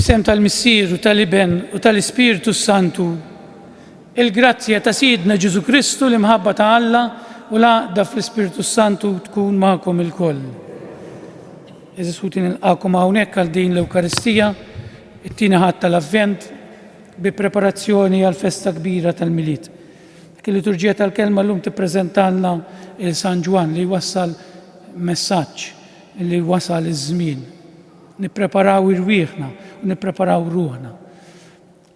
Fl-isem tal-Missier u tal-Iben u tal-Ispiritu Santu, il-grazzja ta' Sidna Ġesu Kristu l-imħabba ta' Alla u l-għaqda fl-Ispiritu Santu tkun magħkom il-koll. Eżis ħuti nilqakom hawnhekk għal din l-Ewkaristija, it-tieni ħadd tal-Avvent, bi preparazzjoni għal festa kbira tal-Milied. Il-liturġija tal-kelma llum tippreżentalna il-San Ġwan li wassal messaġġ li wasal iż-żmien. Nippreparaw irwieħna u nippreparaw ruħna.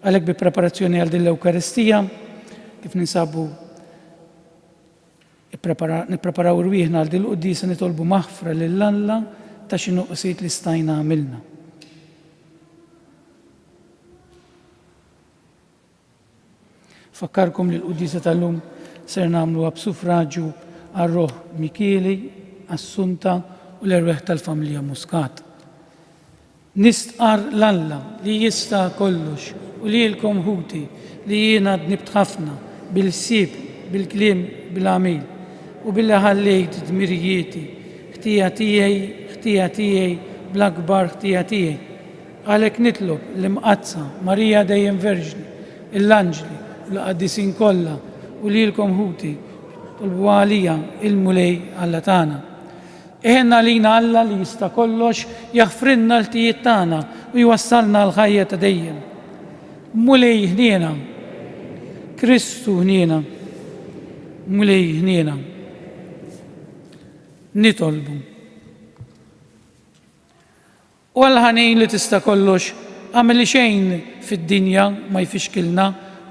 Għalhekk bi preparazzjoni għal din l-Ewkaristija, kif ninsabu nippreparaw irwieħna għal din l-Qudiesa nitolbu maħfra lil Alla ta' xi nuqqasijiet li stajna għamilna. Fakkarkom li l-Qudiesa tal-lum ser nagħmluha b'suffraġġju għar-Roħ Mikieli, Assunta u l-erweħ tal-familja Muscat. Nistqar l-Alla li jista' kollox u lilkom ħuti li jiena dnibt ħafna bil-ħsieb, bil-kliem, bil-għamil u billi ħallejt dmirijieti, ħtija tiegħi bl-akbar ħtija tiegħi. Għalhekk nitlob l-imqazza Marija dejjem Verġni, l-Anġli u l-qaddisin kollha u lilkom ħuti tolbu għalija il-mulej Alla tagħna. Eħenna lina Alla li jista' kollox jaħfrinna l-tijiet tagħna u jwassalna l-ħajja ta' dejjem. Mulej ħniena, Kristu ħniena, mulej ħniena. Nitolbu. U għal-ħanin li tista' kollox għamel xejn fid-dinja ma jfixkilna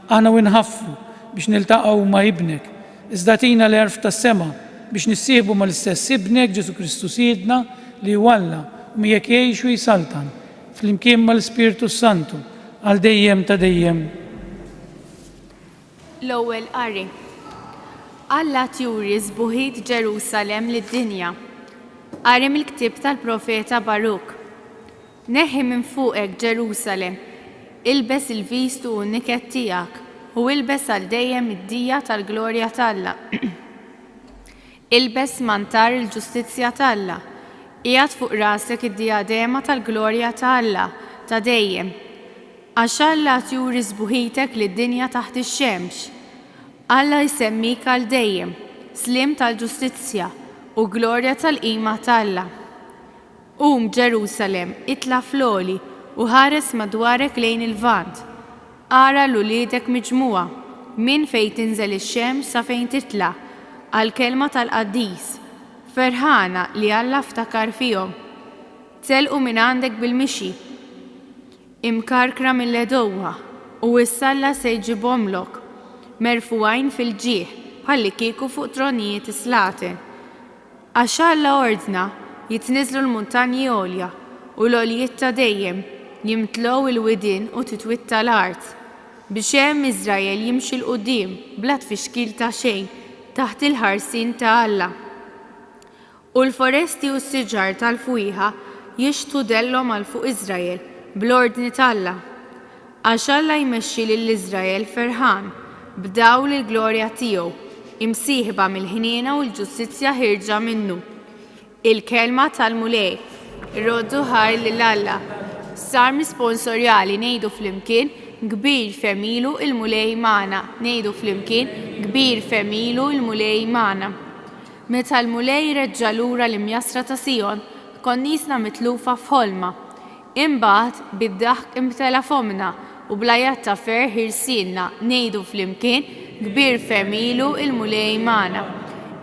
aħna u nħaffru biex niltaqgħu ma' ibnek. Iżda tina l-erf tas-sema biex nissieħbu mal-istess ibnek Ġesu Kristu Sidna li walla u miegħek jgħix u jisaltan fl-imkien mal-Ispiritu Santu għal dejjem ta' dejjem. L-ewwel qari. Alla tjuri żbuħit Ġerusalemm lid-dinja. Qari mill-ktieb tal-profeta Baruk. Neħi minn fuqek Ġerusalem, ilbes il-vistu u n-niket tiegħek u ilbes għal dejjem id-dija tal-glorja t'Alla. Ilbes mantar il-ġustizzja t'Alla. Qiegħed fuq rasek id-diadema tal-glorja t'Alla ta' dejjem. Għax Alla tjuri żbuħitek lid-dinja taħt ix-xemx. Alla jsemmik għal dejjem, slim tal-ġustizzja u glorja tal-qima t'Alla. Ġerusalem, itla floli u ħares madwarek lejn il-vant. Ara l-uliedek miġmuwa, minn fejn tinżel ix-xemx sa fejn titla' għal-kelma tal-qaddis, ferħana li Alla ftakar fihom. Telqu minn għandek bil-mixi, imkarkra mill-edowa u s-salla se jġibhomlok, merfuqajn fil-ġieħ bħalli kieku fuq tronijiet islaten. Għax Alla ordna jitniżlu l-muntanji għolja u l-għoljiet ta' dejjem jimtlow il-widin u titwitta l-art biex hemm Iżrael jimxi l-qudiem bla tfixkil ta' xejn taħt il-ħarsin ta' Alla. U l-foresti u s-siġar tal-fwieħa jixtu dellhom għal fuq Iżrael bl-ordni t'Alla. Għax Alla jmexxi lill-Iżrael ferħan b'dawl il-glorja tiegħu, imsieħba mill-ħniena u l-ġustizzja ħirġa minnu. Il-kelma tal-mulej, roddu ħaj lill-Alla. Sarmi sponsorjali ngħidu flimkien kbir femilu il-mulej magħna, ngħidu flimkien kbir femilu il-mulej magħna. Meta l-mulej reġġa' lura l-imjasra ta' Sion, konnisna mitlufa f'ħolma. Imbagħad bid-daħk imtela fomna u blajat ta' fer ħirsienna, ngħidu flimkien kbir femilu il-mulej magħna.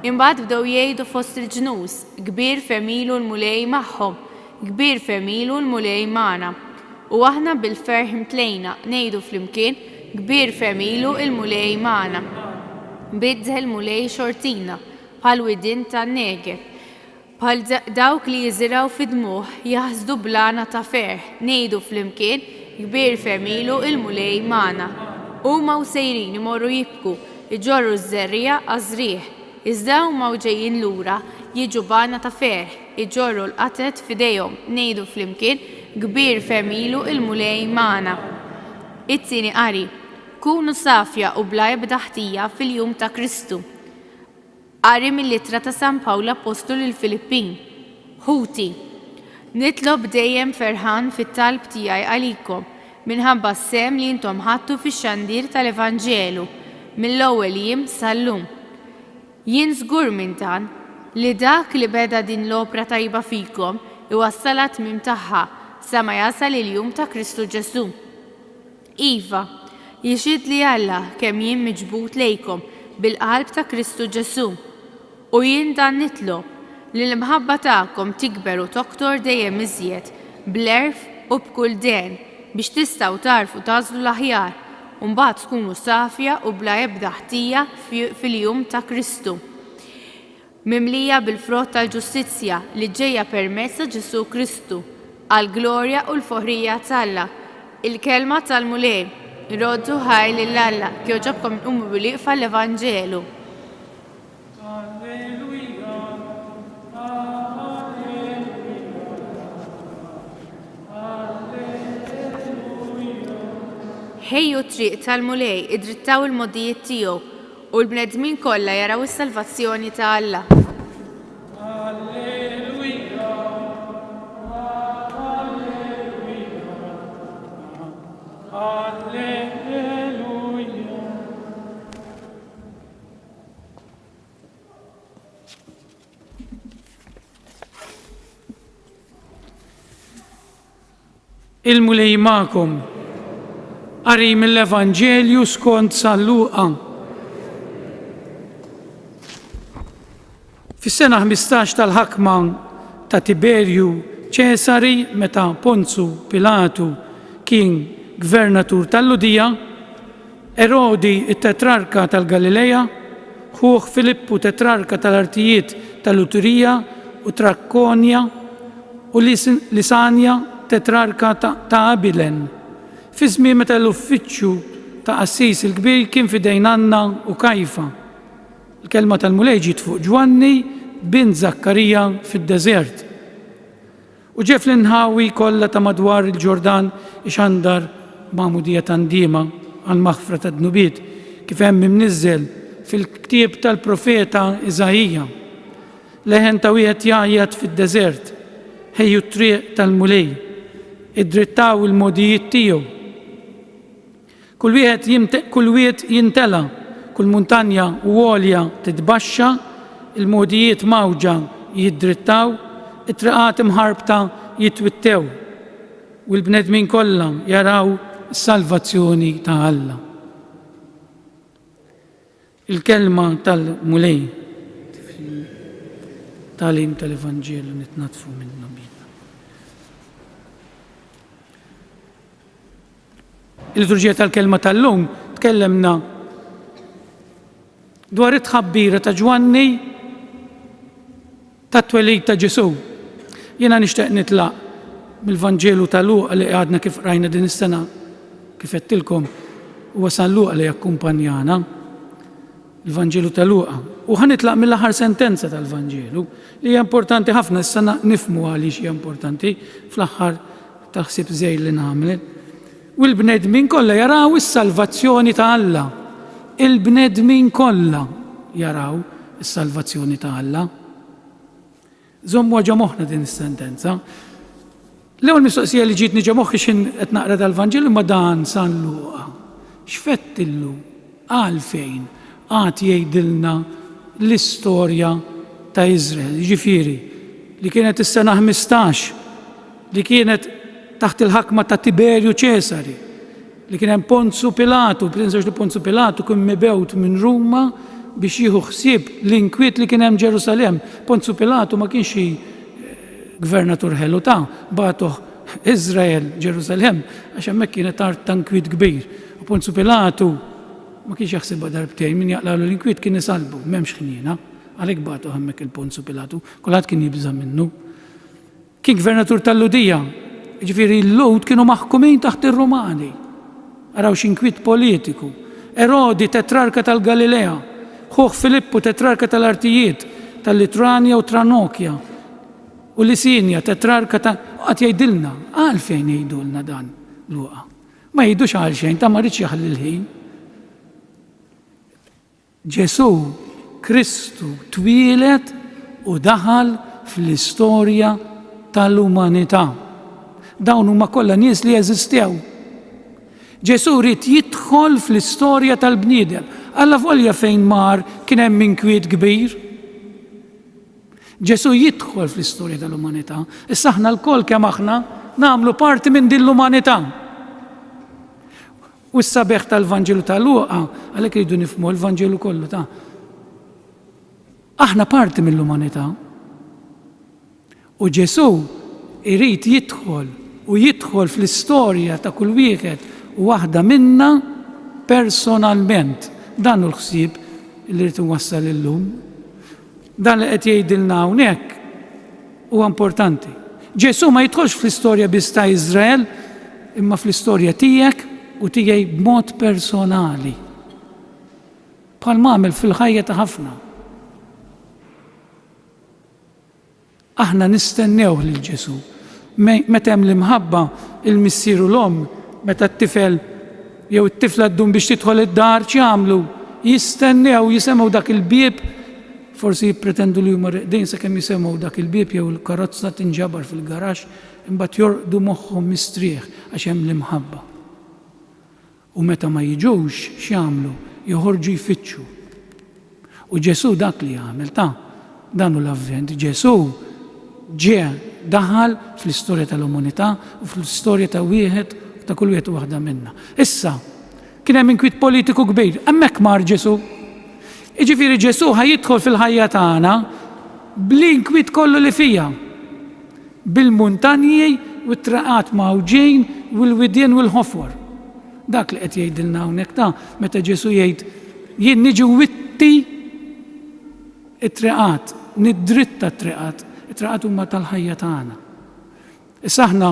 Imbagħad bdew jgħidu fost il-ġnus, kbir femilu l-mulej magħhom, kbir femilu l-mulej magħna. U aħna bil-ferħ imtlejna ngħidu flimkien kbir femilu il-mulej magħna. Bidżel mulej xortina bħal widin tan-negeb, bħal dawk li jiżiraw fid-dmuħ jaħsdu blana ta' ferħ ngħidu flimkien kbir femilu il-mulej magħna. Huma sejrin imorru jibku, iġorru ż-żerrija għażrieħ, iżda huma ġejjin lura jiġu bana ta' ferħ, iġorru l-qatet f'idejhom ngħidu flimkien kbir femilu il-mulej magħna. It-tieni qari. Kunu safja u bla ebda ħtija fil-jum ta' Kristu. Qari mill-ittra ta' San Pawlu Apostolu lil Filippin. Ħuti. Nitlob dejjem ferħan fit-talb tiegħi għalikom minħabba s-sem li intom ħadtu fix-xandir tal-Evanġelu mill-ewwel jiem sal-lum. Jien żgur minn dan li dak li beda din l-opra tajba fikom iwassalat tmiem tagħha sa ma jasal il-jum ta' Kristu Ġesu. Iva, jixid li Alla kemm jien miġbut lejkom bil-qalb ta' Kristu Ġesu u jien dan nitlob li l-imħabba tagħkom tikber u toktor dejjem iżjed bl-erf u b'kull den biex tistgħu tarfu tażlu l-aħjar u mbagħad tkunu safja u bla ebda ħtija fil-jum ta' Kristu. Mimlija bil-frott tal-ġustizzja li ġejja permezz ta' Ġesu Kristu għall-glorja u l-foħrija tal-Alla. Il-kelma tal-mulej roddu ħaj lill-Alla kjoġobkom nqumu bil-iqfa l-Evanġelu. Ħejju triq tal-mulej idrittaw il-modijiet tiegħu u l-bnedmin kollha jaraw is-salvazzjoni ta' Alla. Il-mulej magħkom qari mill-Evanġelju skont San Luqa. Fis-sena 15 tal-ħakma ta' Tiberju Ċesari meta Ponzu Pilatu kien gvernatur tal-Ludija, Erodi it-tetrarka tal-Galileja, ħuh Filippu tetrarka tal-artijiet tal-Uturija u Trakkonja u Lisanja tetrarka ta' Abilen. Fi żmien meta l-uffiċċju ta' Qassis il-Kbir kien fidejn Anna u Kajfa. Il-kelma tal-mulej ġiet fuq Ġwanni bint Zakkarija fid-deżert. U ġie fl-inħawi kollha ta' madwar il-Ġordan ixandar ma'mudija tandiema għal maħfra ta' dnubiet kif hemm imniżżel fil-ktieb tal-profeta Iżajija. Leħen ta' wieħed jgħajjad fid-deżert, ħejju t-triq tal-mulej, idrittaw il-modijiet tiegħu. Kull wieħed jintela, kull muntanja u għolja titbaxxa, il-modijiet mawġa jiddrittaw, it-triqat imħarbta jitwittew u l-bnedmin kollha jaraw is-salvazzjoni ta' Alla. Il-kelma tal-mulej tal-im tal-Evanġelu nitnatfu minnu bina. Il-liturġija tal-kelma tal-lum tkellemna dwar it-tħabbira ta' Ġwanni tat-twelid ta' Ġesu. Jiena nixtieq nitlaq mill-Vanġelu ta' Luqa li għadna kif rajna din is-sena kif qedtilkom huwa San Luqa li jakkumpanjana il-Vanġelu ta' Luqa. U ħanitlaq mill-aħħar sentenza tal-Vanġelu li hija importanti ħafna issa nifhmu għaliex hija importanti fl-aħħar taħsib żejr li nagħmel. U l-bnedmin kollha jaraw is-salvazzjoni ta' Alla. Il-bnedmin kollha jaraw is-salvazzjoni ta' Alla. Żommu ġa moħħna din is-sentenza. L-ewwel mistoqsija li ġietni ġa moħħi x'in qed naqra tal-Vanġelu ma dan San Luqa. X'fettillu għalfejn għad jgħidilna l-istorja ta' Iżrael, ġifieri li kienet is-sena 15 li kienet taħt il-ħakma ta' Tiberju Ċesari, li kien hemm Ponzu Pilatu, prinċex li Ponzu Pilatu kien mibewt minn Ruma biex jieħu ħsieb l-inkwiet li kien hemm Ġerusalem. Ponzu Pilatu ma kienx gvernatur ħelu ta' batuh Iżrael Ġerusalem għax hemmhekk kienet art ta' inkwiet kbir. U Ponzu Pilatu ma kienx jaħsibha darbtejn min jaqlalu l-inkwiet kien isalbu, m'hemmx ħniena, għalhekk batuh hemmhekk il-Ponzu Pilatu, kulħadd kien jibża minnu. Kien gvernatur tal-Ludija, ġifieri l-Lud kienu maħkumin taħt ir-Rumani. Araw x'inkwiet politiku. Erodi tetrarka tal-Galilea, ħuh Filippu tetrarka tal-artijiet tal-Litranja u Tranokja u Lisinja tetrarka ta' qatt jgħidilna għalfejn jgħidulna dan Luqa. Ma jgħidux għalxejn ta' ma rridx jaħli l-ħin. Ġesu Kristu twieled u daħal fl-istorja tal-umanità. Dawn huma kollha nies li jeżistew. Ġesu rrid jidħol fl-istorja tal-bniedem. Alla volja fejn mar kien hemm inkwiet kbir. Ġesu jidħol fl-istorja tal-umanità. Issa aħna l-koll kemm aħna nagħmlu parti minn din l-umanità. U s-sabeħ tal-Vanġelu tal-Luqa, għalhekk iridu nifhmu l-Vanġelu kollu ta' aħna parti mill-umanità. U Ġesu irid jidħol fl-istorja ta' kull wieħed u waħda minna personalment. Dan hu l-ħsieb li rrid inwassal illum. Dan li qed jgħidilna hawnhekk huwa importanti. Ġesu ma jidħolx fl-istorja biss ta' Iżrael, imma fl-istorja tiegħek u tiegħi b'mod personali. Bħal m'għamel fil-ħajja ta' ħafna. Aħna nistennewh lil Ġesu. Meta hemm l-imħabba il-missieru l-omm, meta t-tifel jew it-tifla ddum biex tidħol id-dar x'jagħmlu? Jistennew jisemgħu dak il-bieb, forsi jippretendu li huma reqdin sakemm jisemgħu dak il-bieb jew il-karozza tinġabar fil-garaxx, imbagħad jorqdu moħħhom mistrieħ għax hemm l-imħabba. U meta ma jiġux x'jagħmlu? Joħorġu jfittxu. U Ġesu dak li jagħmel dan hu l-avvent. Ġesu daħal fl-istorja tal-umanità u fl-istorja ta' wieħed ta' kull wieħed waħda minna. Issa, kien hemm inkwiet politiku kbir, hemmhekk mar Ġesu. Jiġifieri Ġesu ħajidħol fil-ħajja tagħna bl-inkwiet kollu li fija. Bil-muntanji u t-traqat mawġin u l-widien u l-ħofwar. Dak li qed jgħidilna hawnhekk meta Ġesu jgħid jien niġi witti it-traqat, nid-dritta t-traqat. It-traqat huma tal-ħajja tagħna. Issa aħna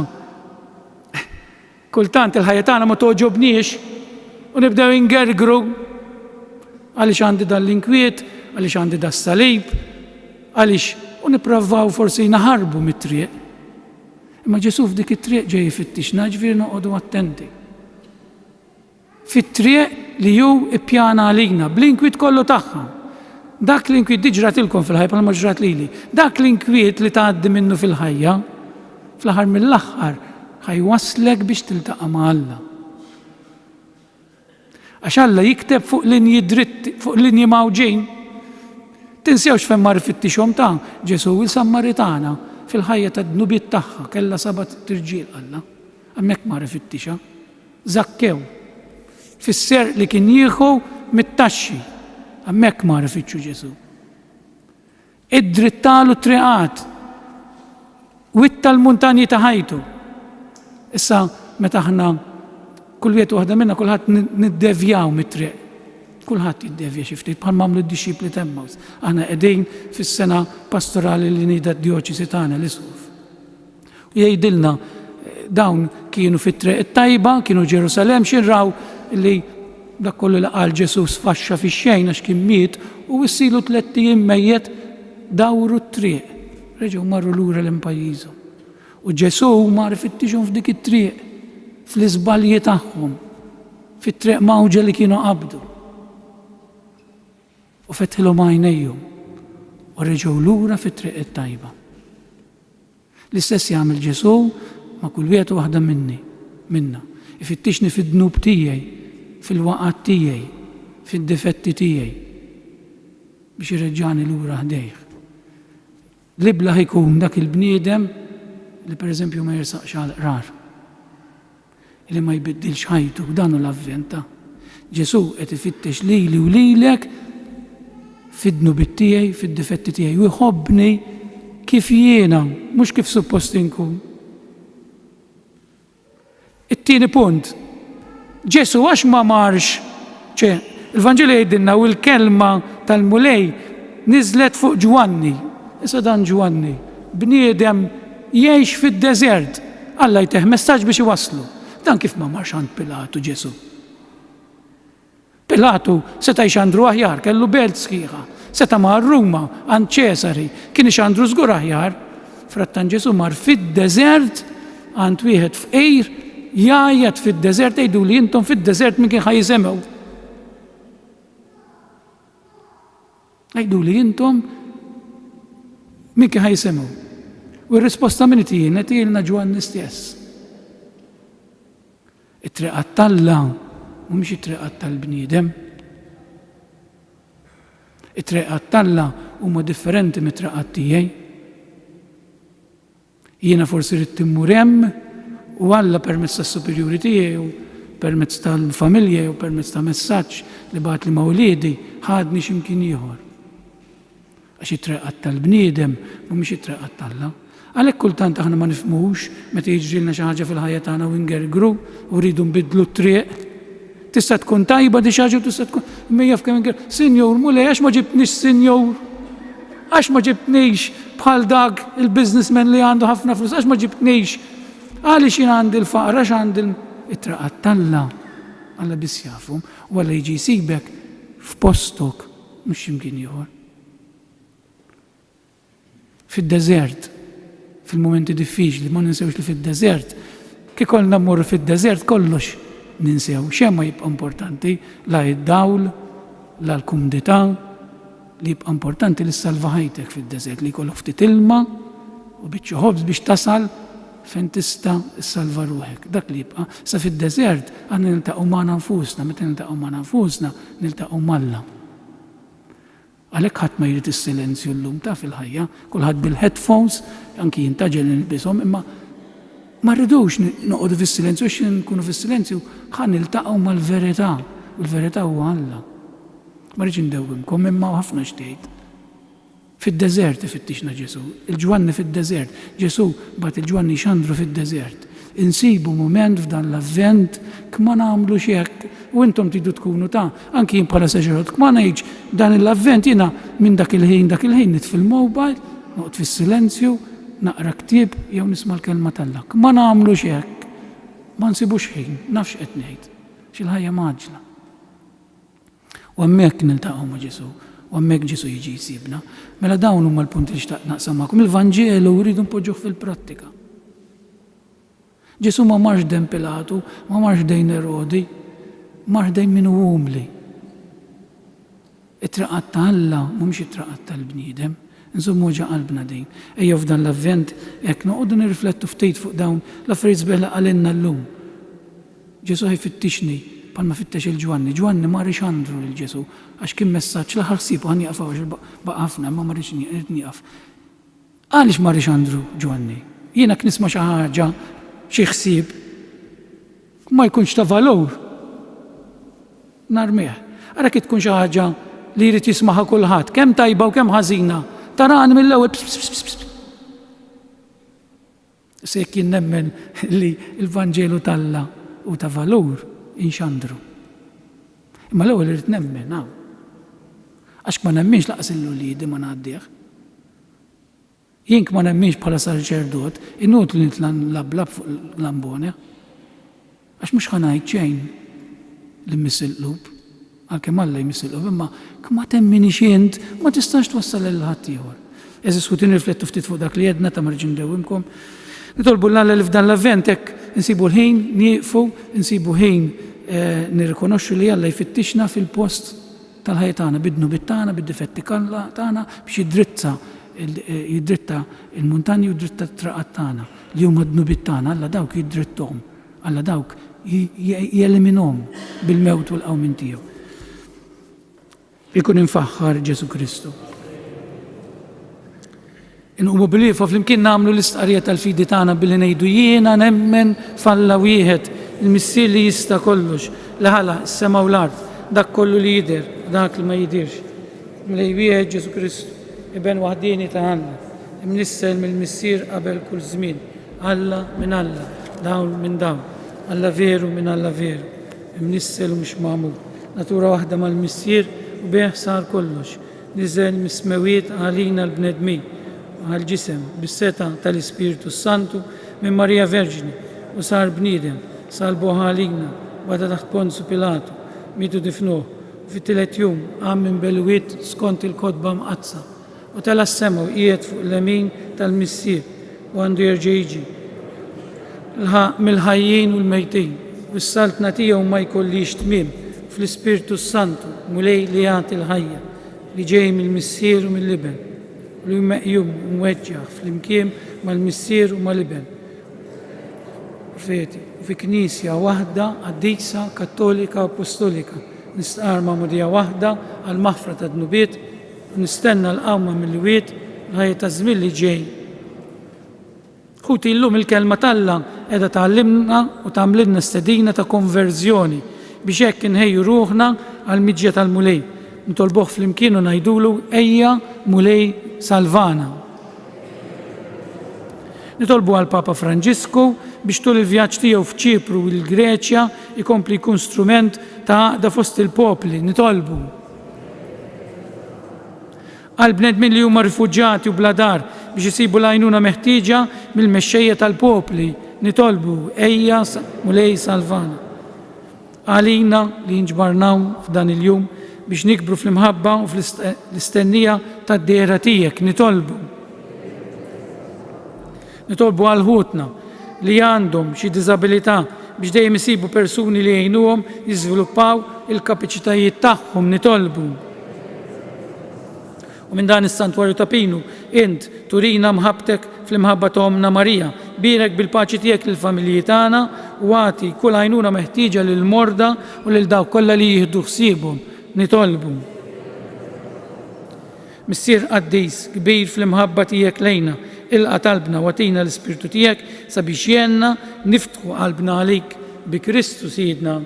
kultant il-ħajja tagħna ma toġobniex u nibdew ingergru għaliex għandi dan l-inkwiet, għaliex għandi das salib, għaliex u nippravvaw forsi naħarbu mit-triq. Imma Ġesu f'dik it-triq ġej jifittixna, ġifieri noqogħdu attenti. Fit-triq li hu ippjana għalina bl-inkwiet kollu tagħha. Dak l-inkwiet diġratilkom fil-ħajja bħalma ġrat lili. Dak l-inkwiet li tgħaddi minnu fil-ħajja, fl-aħħar mill-aħħar ħajwaslek biex tiltaqa' ma' Alla. Għax Alla jikteb fuq linji dritti, fuq linji mawġin. Tinsewx fejn mar fittixhom Ġesu il-Sammaritana fil-ħajja tad-dnubiet tagħha kellha saba' tirġiel Alla. Hemmhekk mar ifittixa. Zakkew. Fisser li kien jieħu mit-taxxi. Hemmhekk mar ifittxu Ġesu. Id-drittalu triqat. Witta l-muntanji ta' ħajtu. Issa meta aħna kull wieħed waħda minna kulħadd niddevjaw mit-triq. Kulħadd jiddevja xi ftit bħal m'għamlu d-dixxipli t'Emmaus. Aħna qegħdin fis-sena pastorali li nida d-djoċesi tagħna l-Isuf. U jgħidilna dawn kienu fit-triq it-tajba, kienu Ġerusalem xirraw li dak kollu li qal Ġesu sfaxxa fix-xejn għax kien miet u issilu 3 ijiem mejjed dawru t-triq. Reġgħu marru lura lejn pajjiżhom. U Ġesu mar ifittixhom f'dik it-triq, fl-iżbalji tagħhom, fit-triq mawġa li kienu qabdu. U fetħilhom għajnejhom u reġgħu lura fit-triq it-tajba. L-istess jagħmel Ġesu ma' kull wieħed waħda minna. Ifittixni fid-dnub tiegħi, fil-waqat tiegħi, fid-difetti tiegħi biex irreġġani lura ħdejh. L-ibla ħikun dak il-bniedem li pereżempju ma jirsaqx għal-qrar, li ma jbiddilx ħajtu, dan hu l-avvent. Ġesu qed ifittex lili u lilek fid-dnubiet tiegħi, fid-difetti tiegħi u jħobbni kif jiena, mhux kif suppost inkun. It-tieni punt, Ġesu għax ma marx, il-Vanġelu jgħidilna u l-kelma tal-mulej niżlet fuq Ġwanni. Issa dan Ġwanni, bniedem jgħix fid-deżert, Alla jteħ messaġġ biex iwasslu. Dan kif ma marx għand Pilatu Ġesu. Pilatu seta' jxandru aħjar, kellu belt sħiħa, seta' mar Ruma għand Ċesari, kien ixandru żgur aħjar. Frattan Ġesu mar fid-deżert għand wieħed f'qejr jgħajjat fid-deżert jgħidu li intom fid-deżert min kien ħajsemgħu. Jgħidu li intom min kien ħajsemgħu. U r-risposta minn tienet ilna Ġwanni stess. It-triqat tal-Alla mhumiex it-triqat tal-bniedem. It-triqat tal-Alla huma differenti mit-triqat tiegħi. Jiena forsi rid timmur hemm u Alla permezz tas-superjuri tiegħi u permezz tal-familja u permezz ta' messaġġ li bagħat li mawliedi ħadni x'imkien ieħor. Għax it-triqat tal-bniedem mhumiex it-triqat tal-Alla. Għalhekk kultant aħna ma nifhmux meta jiġrilna xi ħaġa fil-ħajja tagħna u ngergru u rridu nbiddlu t-triq. Tista' tkun tajba di xi ħaġa u tista' tkun mejja f'kemm Sinjur mulej għax ma ġibtniex Sinjur. Għax ma ġibtniex bħal dak il-businessman li għandu ħafna flus, għax ma ġibtniex. Għaliex jien għandi l-faqra għax għandi it-traqat tal-Alla. Alla biss jafhom u Alla jiġi jsibek f'postok mhux x'imkien ieħor. Fid-deżert, fil-momenti diffiċli, ma ninsewx li fid-deżert, kif kollna mmorru fid-deżert kollox ninsew, xejn ma jibqa' importanti, la id-dawl, la l-kumdità, li jibqa' importanti li ssalva ħajtek fid-deżert, li jkollok ftit ilma u biċċa ħobż biex tasal fejn tista' ssalva ruħek. Dak li jibqa' sa fid-deżert għandna niltaqgħu ma' nfusna, meta niltaqgħu ma' nfusna niltaqgħu mal-Alla. Għalhekk ħadd ma jrid is-silenzju llum ta' fil-ħajja, kulħadd bil-headphones, anki jintaġel nilbishom, imma ma rridux noqogħdu fis-silenzju għax nkunu fis-silenzju ħan niltaqgħu mal-verità, u l-verità huwa Alla. Ma rridx indewwimkom imma ħafna xtejt. Fid-deżert ifittixna Ġesu, il-Ġwanni fid-deżert, Ġesu bagħat il-Ġwanni xandru fid-deżert. Insibu mument f'dan l-avvent kma nagħmlu hekk u intom tridu tkunu ta' anki jien bħala saċerdot kma ngħidx dan l-avvent jiena minn dak il-ħin nit fil-mobile, noqgħod fis-silenzju, naqra ktieb jew nisma' l-kelma tal-Alla. Kma nagħmlu hekk, ma nsibux ħin, nafx qed ngħid, x'il-ħajja maġla. U hemmhekk niltaqgħu ma' Ġesu, u hemmhekk Ġesu jiġi jsibna. Mela dawn huma l-punti li xtaqt naqsam magħkom. Il-Vanġelu rridu npoġġuh fil-prattika. Ġesu ma marx dejn Pilatu, ma marx dejn Erodi, marx dejn min hu umli. It-traqat ta' Alla mhumiex it-traqat tal-bniedem, insommu ġa qalbna din. Ejja f'dan l-avvent hekk noqogħdu nirriflettu ftit fuq dawn l-affarijiet sbieħ għalinna llum. Ġesu ħajfittixni bħalma fittex il-Ġwanni. Ġwanni ma rridx għandru lil Ġesu għax kien messaġġ l-aħħar ħsibu ħan jaqfaw għax baqafna imma ma rridx nieqaf. Għaliex ma rridx għandru Ġwanni? Jiena kien nisma' xi ħaġa xi ħsieb ma jkunx ta' valur narmih. Ara kif tkun xi ħaġa li jrid jismaħha kulħadd, kemm tajba u kemm ħażina, tarani mill-ewwel se jien nemmen li l-Vanġelu tal-Alla u ta' valur inxandru. Imma l-ewwel irid nemmen hawn. Għax ma nemminx laqas il-wliedi ma ngħaddih. Jien ma nemminx bħala saċerdot, inutli nitlab fuq l-ambone. Għax mhux ħanajt xejn li miss il-qlub, għalkemm Alla jmiss il-qlub, imma ma temminix int ma tistax twassal lil ħadd ieħor. Eżis kutin nirriflettu ftit fuq dak li jedna ta' marġin dewwimkom. Nitolbu l-Alla li f'dan l-avvent hekk insibu l-ħin nieqfu, insibu ħin nirrikonoxxu li Alla jfittixna fil-post tal-ħajja tagħna bidnu bit-tagħna, bid-difetti tagħna biex jiddritta il-muntanji u dritta t-traqat tagħna li huma d-nubit tagħna, Alla dawk jiddritthom, Alla dawk jeliminom bil-mewt u l-qawmin tiegħu. Ikun infaħħar Ġesu Kristu. Inqumu bil-wieqfa flimkien nagħmlu l-istqarrija tal-fidi tagħna billi ngħidu jiena nemmen f'Alla wieħed, il-Missier li jista' kollox, li ħala s-sema u l-ard, dak kollu li jidher, dak li ma jidirx. Mlej wieħed Ġesu Kristu, Ibn waħdini ta' Alla, imnissel mill-Missier qabel kull żmien, Alla minn Alla, dawn minn dawn, Alla veru minn Alla veru, imnissel u mhux magħmul, natura waħda mal-Missier u bih sar kollox, niżel mis-smawiet għalina l-bnedmin, għal-ġisem bis-seta tal-Ispiritu Santu minn Marija Verġini u sar bniedem, salbu għalina wara taħt Ponzu Pilatu, mitu difnuh, fit-tielet jum għam minn belwiet skont il-kodba mqazza u tal-assema u qiegħed fuq l-lemin tal-Missier u għandu jerġa' jiġi mill-ħajjin u l-mejtin u s-saltna tiegħu ma jkollix tmiem fl-Ispiritu Santu mulej li jagħti l-ħajja li ġej mill-Missier u mill-Liben li meqjum mweġġaħ fl-imkien mal-missier u mal-iben. Profeti, fi knisja waħda qaddisa kattolika apostolika, nistqar ma'mudija waħda għal maħfra ta' dnubiet u nistenna l-qawma mill-wiet ħajja ta' żmien li ġej. Ħuti llum il-kelma talla qiegħda tgħallimna u tagħmlilna stedina ta' konverżjoni biex hekk inħejju ruħna għal miġja tal-mulej. Nitolbuh fl-imkien u ngħidulu ejja mulej salvana. Nitolbu għal Papa Franġisku biex tul il-vjaġġ tiegħu f'Ċipru u l-Greċja jkompli jkun strument ta' għaqda fost il-popli. Nitolbu għal bnedmin li huma rifuġġjati u bla dar biex isibu l-għajnuna meħtieġa mill-mexxejja tal-popli. Nitolbu ejja mulej salvana. Għalina li nġbarnaw f'dan il-jum biex nikbru fl-imħabba u fl-istennija tad-dehra tiegħek. Nitolbu għal ħutna li għandhom xi diżabilità biex dejjem isibu persuni li jgħinuhom jiżviluppaw il-kapaċitajiet tagħhom. Nitolbu. U minn dan is-santwarju ta' Pinu, int turina mħabbtek fl-imħabba ta' Omna Marija, birek bil-paċi tiegħek lill-familji tagħna u għati kull għajnuna meħtieġa lil morda u lil dawk kollha li jieħdu ħsiebhom. Nitolbu. Missier qaddis kbir fl-imħabba tiegħek lejna, ilqa' talbna u għatina l-Ispirtu tiegħek sabiex jenna niftħu qalbna għalik bi Kristu Siedna.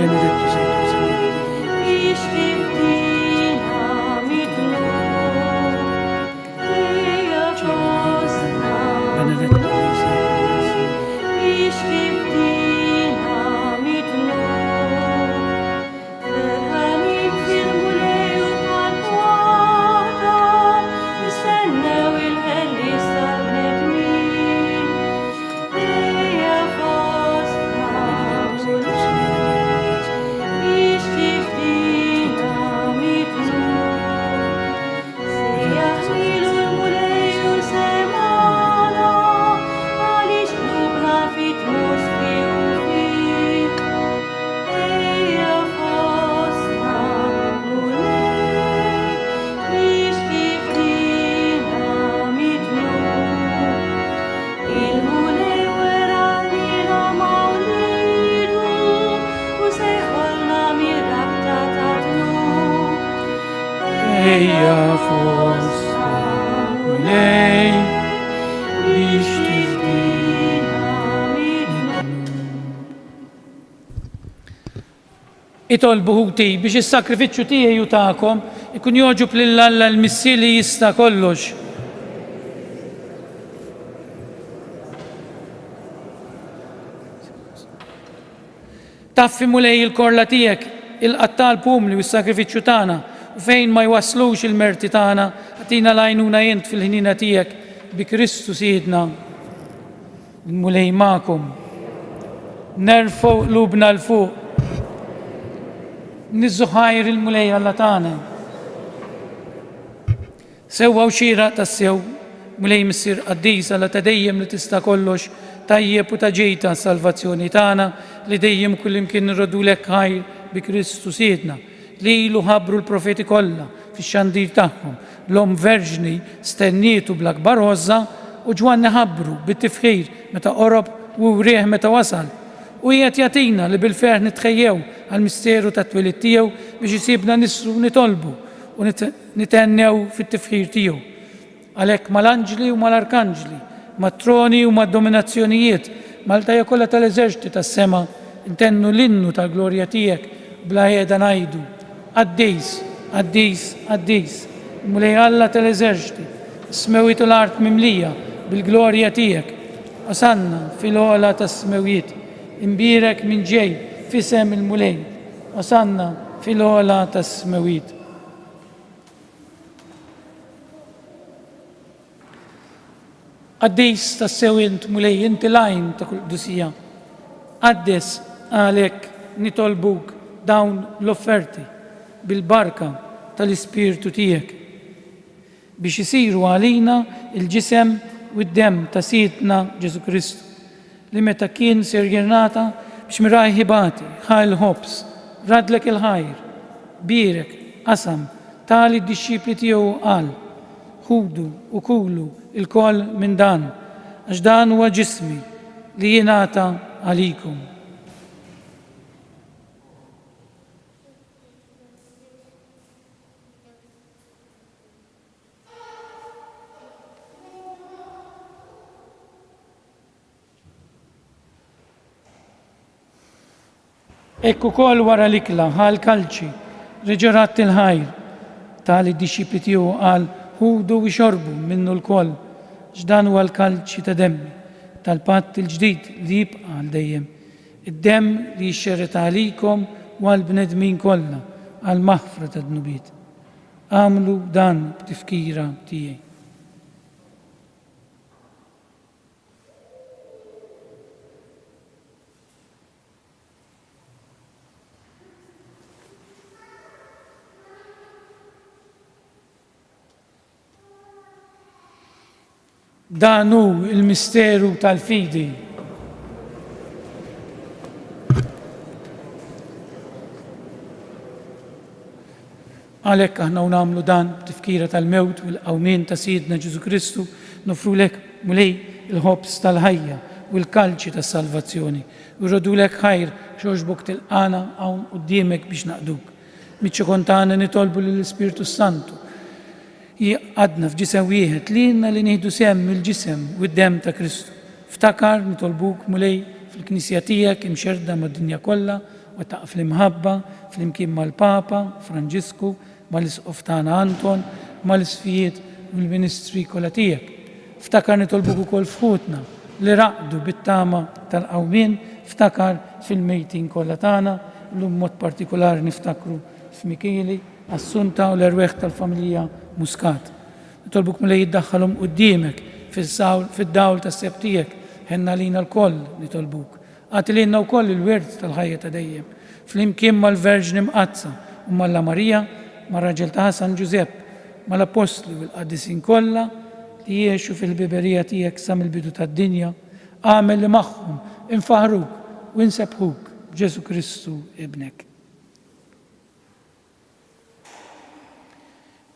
Benedetto sei tu, Signore. Eja fossa lej biex tifdina Itolbu ħuti biex is-sakrifiċċju tiegħi u tagħkom ikun joġob lill-Alla l-Missier li jista' kollox. Taffi mulej il-korla tiegħek il-qattal pumli u s-sakrifiċċju tagħna u fejn ma jwaslux il-merti tagħna għatina l-għajnuna jent fil-ħnina tiegħek bi Kristu Siedna. Mulej magħkom. Nerfgħu qlubna l-fuq. Nizzuħajr il-mulej Alla tagħna. Sewwa u xira tas-sew mulej missier qaddis Alla ta' dejjem li tista' kollox tajjeb u ta' ġejta salvazzjoni tagħna li dejjem kullimkien nirrodulek ħajr bi Kristu Siedna. Li ilu ħabbru l-profeti kollha fix-xandir tagħhom, l-om verġni stennietu bl-akbar għoża u ġwanni ħabbru bit-tifħir meta qorob u wrieħ meta wasal. U qiegħed jagħtina li bil-ferħ nitħejjew għall-misteru tat-twelid tiegħu biex isibna nisru nitolbu u nitennew fit-tifħir tiegħu. Għalhekk mal-anġli u mal-arkanġli, mat-troni u mad-dominazzjonijiet, mal-tajja kollha tal-eżerċiti tas-sema intennu l-innu tal-glorja tiegħek bla qiegħda ngħidu Qaddis, qaddis, qaddis, mulej Alla tal-eżerċiti, s-smewiet u l-art mimlija bil-glorja tiegħek. Osanna fil-għola tas-smewiet, imbirek minn ġej fisem il-mulej. Osanna fil-għola tas-smewiet. Qaddis tas-sewint mulej inti lajn ta' kull qdusija. Qaddes għalek nitolbuk dawn l-offerti bil-barka tal-Ispirtu tiegħek biex isiru għalina il-ġisem u d-dem ta' Sidna Ġesu Kristu li meta kien ser jirnata biex mirajħibati ħajl ħobs radlek il-ħajr birek qasam tali d-disċipli tiegħu qal ħudu u kulu il-koll minn dan għax dan huwa ġismi li jingħata għalikum. Ekku kol wara l-ikla ħal kalċi reġerat il-ħajr tali d-disċipli tiegħu qal ħudu u xorbu minnu l-koll x'dan huwa l-kalċi ta' demmi tal-patt il-ġdid li jibqa' għal dejjem. Id-demm li jixxerret għalikom u għall-bnedmin kollha għal maħfra ta' dnubiet. Għamlu dan b'tifkira tiegħi. Dan hu il-misteru tal-fidi. Għalhekk aħna nagħmlu dan b'tifkira tal-mewt u l-qawmien ta' Sidna Ġesu Kristu nofrulek mulej il-ħobs tal-ħajja u l-kalċi tas-salvazzjoni u rrodulek ħajr xogħġbok tilqana hawn quddiemek biex naqduk. Miċċu kontana nitolbu lill-Ispirtu Santu għadna f'ġisem wieħed li jenna li nieħdu semm il-ġisem u d-dem ta' Kristu. Ftakar nitolbuk mulej fil-Knisja tiegħek imxerda mad-dinja kollha u taq fl-imħabba fl-imkien mal-Papa Franġisku mal-Isqof tagħna Anton mal-isfijiet u l-Ministri kollha tiegħek. Ftakar nitolbuk ukoll fħutna li raqdu bit-tama tal-qawmien ftakar fil-mejtin kollha tagħna llum mod partikolari niftakru f'Mikieli Assunta u l-erweħ tal-familja Muscat. Nitolbuk mulej jiddaħħalhom quddiemek fid-dawl tas-seb tiegħek ħenna lina l-koll nitolbuk. Għati lilna wkoll il-wirt tal-ħajja ta' dejjem. Flimkien mal-Verġni Mqazza u mal-La Marija, mar-raġel ta' Ħasan Ġusepp, mal-Apostli u l-Qaddisin kollha li jgħixu fil-biberija tiegħek sa mill-bidu tad-dinja, għamel li magħhom infaħruk u nsebħuk b'Ġesu Kristu ibnek.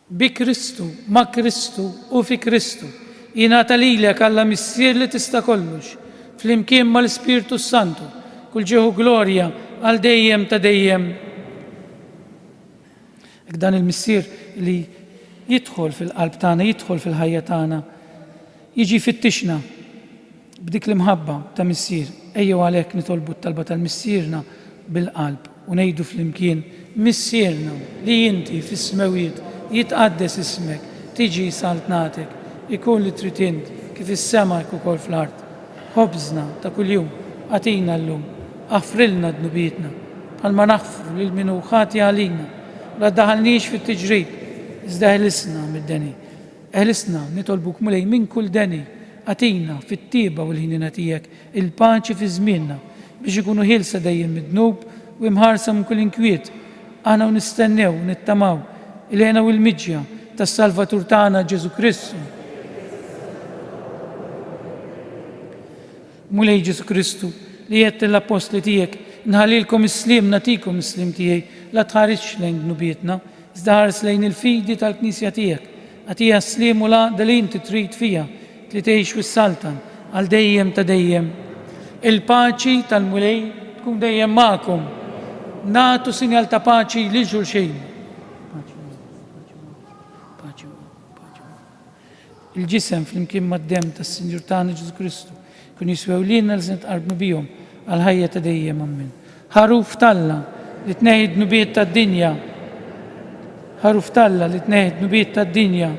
Bi Kristu, ma' Kristu u fi Kristu jingħata lilek Alla missier li tista' kollox flimkien mal-Ispirtu Santu kull ġieħu glorja għal dejjem ta' dejjem. Dan il-missier li jidħol fil-qalb tagħna, jidħol fil-ħajja tagħna, jiġi fittixna b'dik l-imħabba ta' missier. Ejjew għalhekk nitolbu t-talba tal-missierna bil-qalb u ngħidu flimkien missierna li inti fis-smawiet jitqaddes ismek, tiġi saltnatek, ikun li trid int kif is-sema jkun ukoll fl-art. Ħobżna ta' kuljum għatina llum, aħfrilna dnubietna, bħalma naħfru lil min hu ħati għalina, la daħalniex fit-tiġrid, iżda eħlisna mid-deni. Eħlisna nitolbuk mulej minn kull deni, għatina fit-tieba u l-ħinina tiegħek il-paċi fi żmienna biex ikunu ħilsa dejjem mid-dnub u imħarsa minn kull inkwiet. Aħna nistennew nittamaw il-ħena u l-miġja tas-Salvatur tagħna Ġesu Kristu. Mulej Ġesu Kristu li jett l-apostli tiegħek nħallilkom is-slim natikom is-slim tiegħi la tħarisx lejn dnubietna, iżda ħares lejn il-fidi tal-Knisja tiegħek. Għatija s-slim u laqda li inti trid fija li tgħix fis-saltan għal dejjem ta' dejjem. Il-paċi tal-mulej tkun dejjem magħkom. Nagħtu sinjal ta' paċi lil xulxejn. Il-ġisem flimkien mad-dem tas-Sinjur tagħna Ġesu Kristu kun jiswew lilna li nitqarbu bihom għal ħajja ta' dejjem ammin. Ħaruf Talla li tneħħi dnubiet tad-dinja. Ħaruf Talla li tneħħi dnubiet tad-dinja.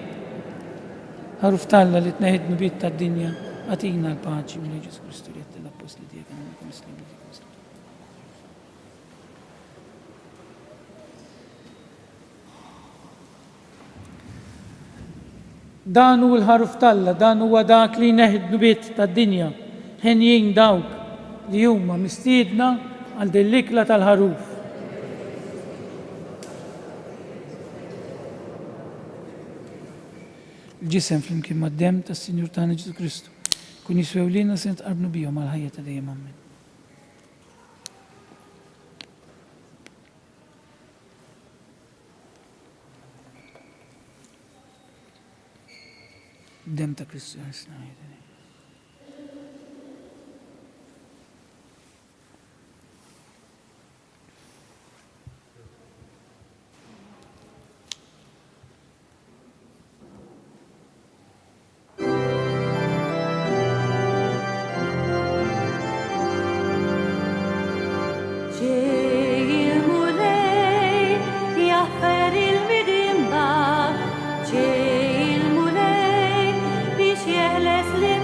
Ħaruf Talla li tneħħi dnubiet tad-dinja. Għatina l-paċi minn Ġesu Kristu li jett l-apostli tiegħek għandkom islim. Dan hu l-ħaruf talla, dan huwa dak li neħdnu bit tad-dinja, ħenjin dawk li huma mistiedna għal din l-ikla tal-ħaruf. Il-ġisem flimkien mad-dem tas-Sinjur tagħna Ġesu Kristu kun jiswew lilna se nitqarbnu bihom għal ħajja ta' dejjem amen. Dem ta' Kristu ħarsna ħajja. il-midimba, ġej il-mulej biex jeħles li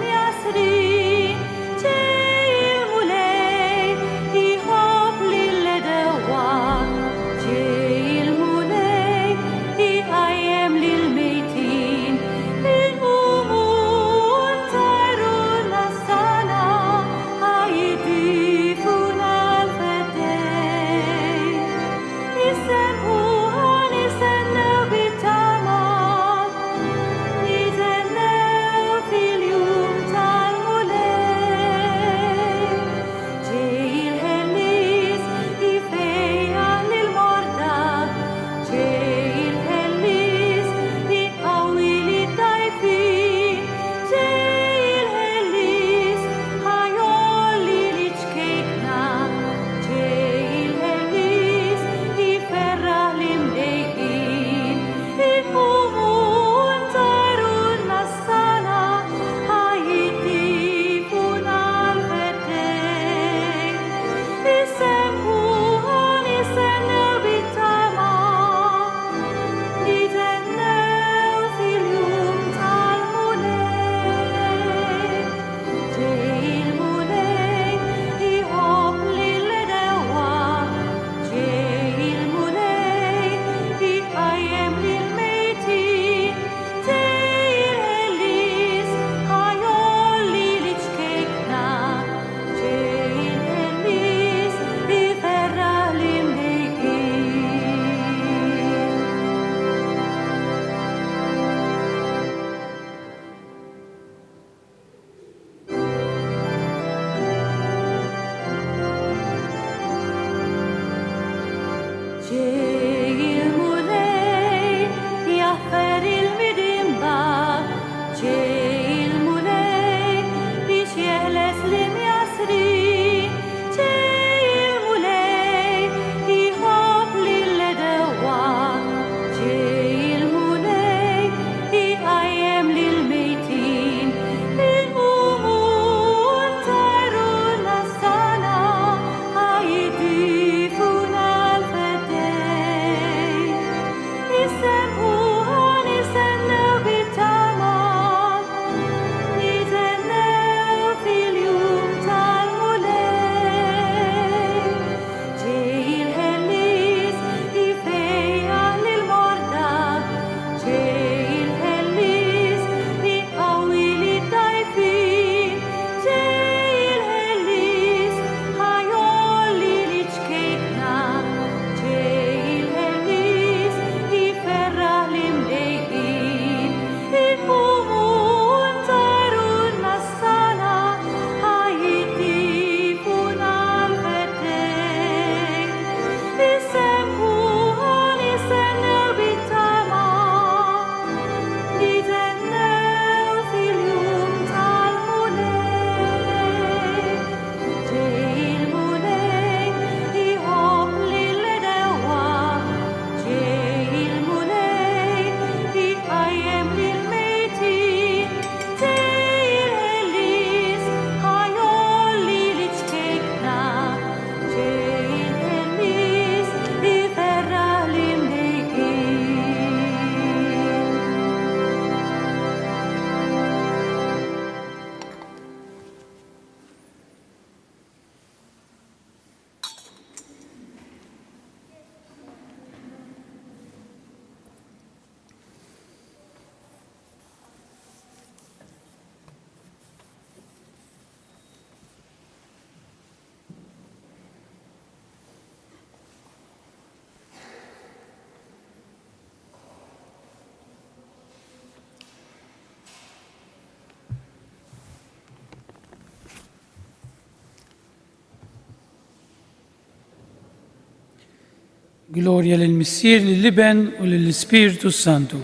Glorja lill-Missier, lill-Iben u lill-Ispiritu Santu.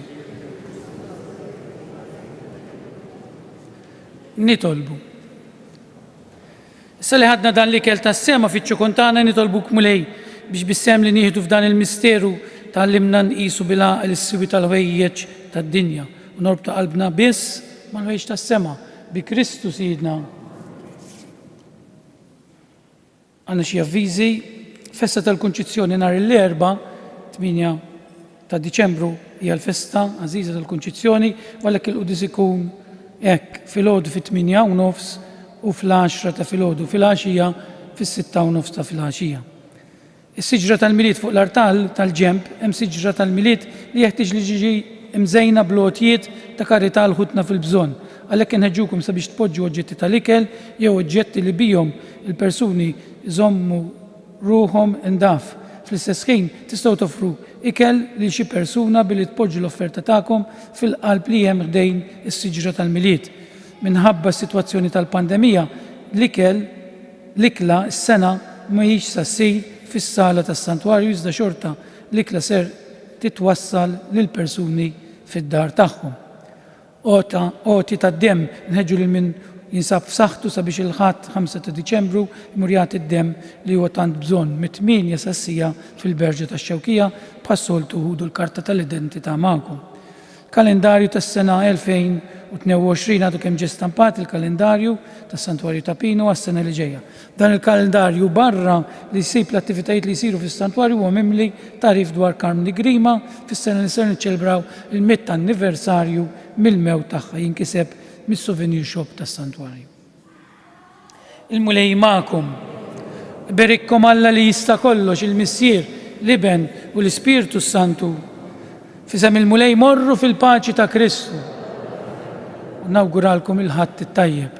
Nitolbu. Issa li ħadna dan l-ikel tas-sema fiċ-ċukun tagħna nitolbuk mulej biex bissem li nieħdu f'dan il-misteru tallimna nqisu bil-għaqel is-siwi tal-ħwejjeġ tad-dinja u norbtu qalbna biss mal-ħwejjeġ tas-sema bi Kristu Sidna. Għandna xi avviżi. Festa tal-Kunċizzjoni nhar l-Erba' 8 ta' Diċembru hija l-festa għażiża tal-Kunċizzjoni għalhekk il-qudis ikun hekk filgħodu fit-8:30 u fl-10 ta' filgħodu fil-għaxija fis-6:30 ta' filgħaxija. Is-siġra tal-milied fuq l-artal tal-ġenb hemm siġra tal-milied li jeħtieġ li ġiġi mżejna blotjiet ta' karità l ħutna fil-bżonn. Għalhekk inħeġġukom sabiex tpoġġu oġġetti tal-ikel jew oġġetti li bihom il-persuni jżommu ruhom indaf. Fl-istess ħin tistgħu toffru ikel lil xi persuna billi tpoġġu l-offerta tagħkom fil-qalb li hemm ħdejn is-siġra tal-milied. Minħabba s-sitwazzjoni tal-pandemija, l-ikla s-sena mhijiex se ssir fis-sala tas-santwarju iżda xorta l-ikla ser titwassal lil persuni fid-dar tagħhom. Oti tad-demm nħeġġu lil min jinsab f'saħħtu sabiex il-ħadd 5 ta' Diċembru jmur jagħti d-demm li huwa tant bżonn mit-8 sassija fil-Berġa tax-Xewkija bħas-soltu ħudu l-karta tal-identità magħkom. Kalendarju tas-sena 2022 għadu kemm ġie stampat il-kalendarju tas-Santwarju ta' Pino għas-sena li ġejja. Dan il-kalendarju barra li jsib l-attivitajiet li jsiru fis-Santwarju huwa mimli tarif dwar Carmen di Grima fis-sena li ser niċċelebraw il-100 anniversarju mill-mewt tagħha jinkiseb mis-souvenir shop tas-Santwarju. Il-mulej magħkom. Berikkom Alla li jista' kollox il-Missier, l-Iben u l-Ispiritu Santu. Fisem il-mulej morru fil-paċi ta' Kristu. Nawguralkom il-ħadd it-tajjeb.